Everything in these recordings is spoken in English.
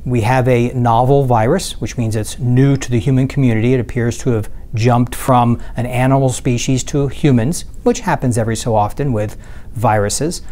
We have a novel virus, which means it's new to the human community. It appears to have jumped from an animal species to humans, which happens every so often with viruses.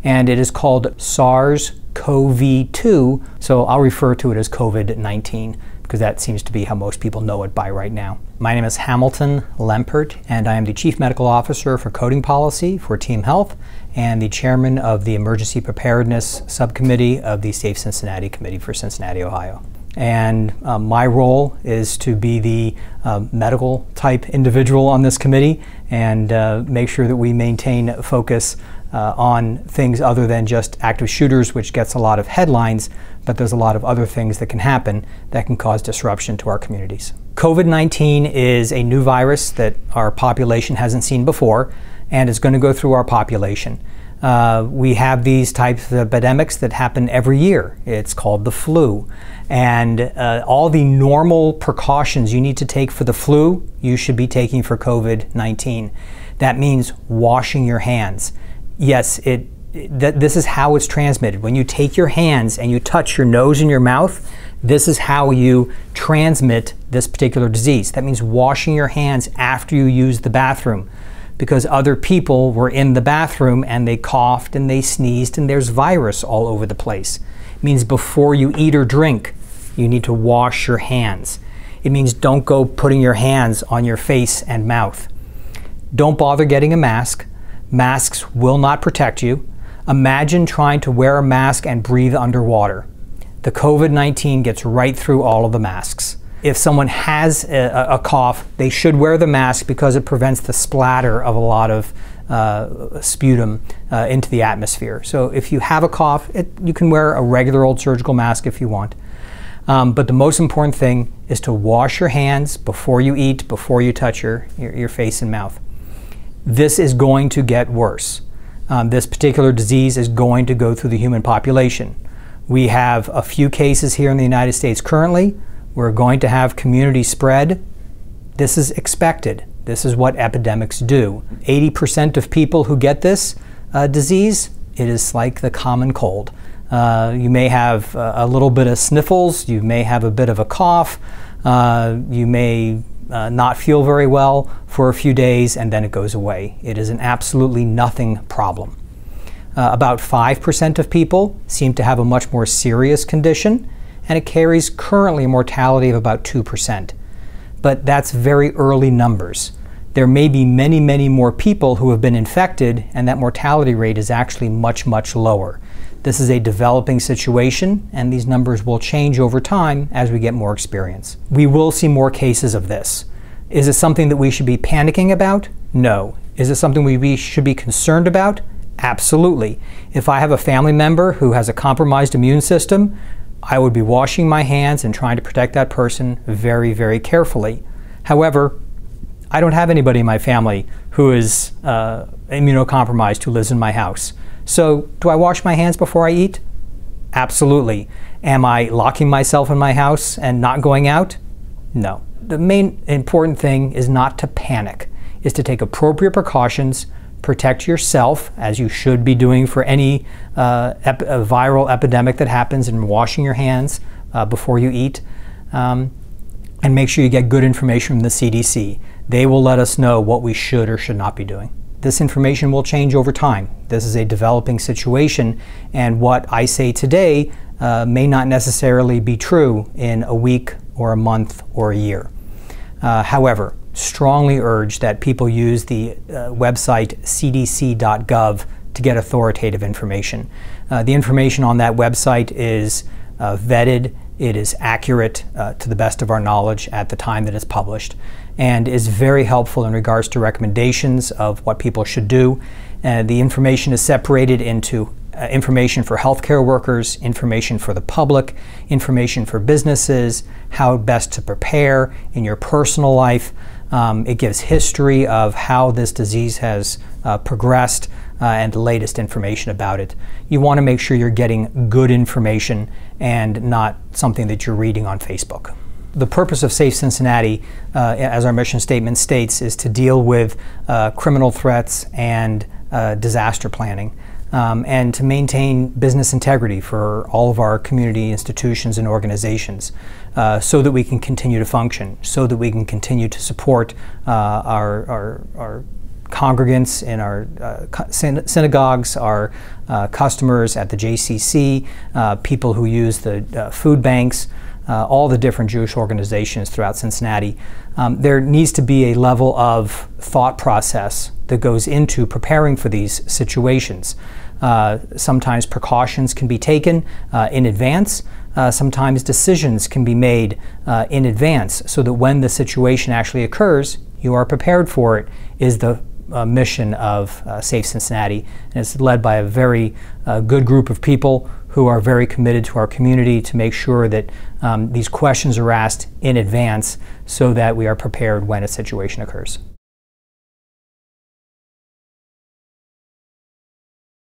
And it is called SARS-CoV-2, so I'll refer to it as COVID-19 because that seems to be how most people know it by right now. My name is Hamilton Lempert, and I am the Chief Medical Officer for Coding Policy for Team Health and the Chairman of the Emergency Preparedness Subcommittee of the SAFE Cincinnati Committee for Cincinnati, Ohio. And my role is to be the medical type individual on this committee and make sure that we maintain focus on things other than just active shooters, which gets a lot of headlines, but there's a lot of other things that can happen that can cause disruption to our communities. COVID-19 is a new virus that our population hasn't seen before, and it's going to go through our population. We have these types of epidemics that happen every year. It's called the flu. And all the normal precautions you need to take for the flu, you should be taking for COVID-19. That means washing your hands. Yes, this is how it's transmitted. When you take your hands and you touch your nose and your mouth, this is how you transmit this particular disease. That means washing your hands after you use the bathroom, because other people were in the bathroom and they coughed and they sneezed and there's virus all over the place. It means before you eat or drink, you need to wash your hands. It means don't go putting your hands on your face and mouth. Don't bother getting a mask. Masks will not protect you. Imagine trying to wear a mask and breathe underwater. The COVID-19 gets right through all of the masks. If someone has a cough, they should wear the mask because it prevents the splatter of a lot of sputum into the atmosphere. So if you have a cough, you can wear a regular old surgical mask if you want. But the most important thing is to wash your hands before you eat, before you touch your face and mouth. This is going to get worse. This particular disease is going to go through the human population. We have a few cases here in the United States currently. We're going to have community spread. This is expected. This is what epidemics do. 80% of people who get this disease, it is like the common cold. You may have a little bit of sniffles, you may have a bit of a cough, you may not feel very well for a few days and then it goes away. It is an absolutely nothing problem. About 5% of people seem to have a much more serious condition, and it carries currently a mortality of about 2%. But that's very early numbers. There may be many, many more people who have been infected, and that mortality rate is actually much, much lower. This is a developing situation, and these numbers will change over time as we get more experience. We will see more cases of this. Is it something that we should be panicking about? No. Is it something we should be concerned about? Absolutely. If I have a family member who has a compromised immune system, I would be washing my hands and trying to protect that person very, very carefully. However, I don't have anybody in my family who is immunocompromised who lives in my house. So do I wash my hands before I eat? Absolutely. Am I locking myself in my house and not going out? No. The main important thing is not to panic, is to take appropriate precautions, protect yourself, as you should be doing for any viral epidemic that happens, and washing your hands before you eat. And make sure you get good information from the CDC. They will let us know what we should or should not be doing. This information will change over time. This is a developing situation, and what I say today may not necessarily be true in a week or a month or a year. However, strongly urge that people use the website cdc.gov to get authoritative information. The information on that website is vetted, it is accurate to the best of our knowledge at the time that it's published, and is very helpful in regards to recommendations of what people should do. The information is separated into information for healthcare workers, information for the public, information for businesses, how best to prepare in your personal life. It gives history of how this disease has progressed and the latest information about it. You want to make sure you're getting good information and not something that you're reading on Facebook. The purpose of SAFE Cincinnati, as our mission statement states, is to deal with criminal threats and disaster planning. and to maintain business integrity for all of our community institutions and organizations, so that we can continue to function, so that we can continue to support our congregants in our synagogues, our customers at the JCC, people who use the food banks, all the different Jewish organizations throughout Cincinnati. There needs to be a level of thought process that goes into preparing for these situations. Sometimes precautions can be taken in advance. Sometimes decisions can be made in advance so that when the situation actually occurs, you are prepared for it, is the mission of SAFE Cincinnati. And it's led by a very good group of people who are very committed to our community to make sure that these questions are asked in advance so that we are prepared when a situation occurs.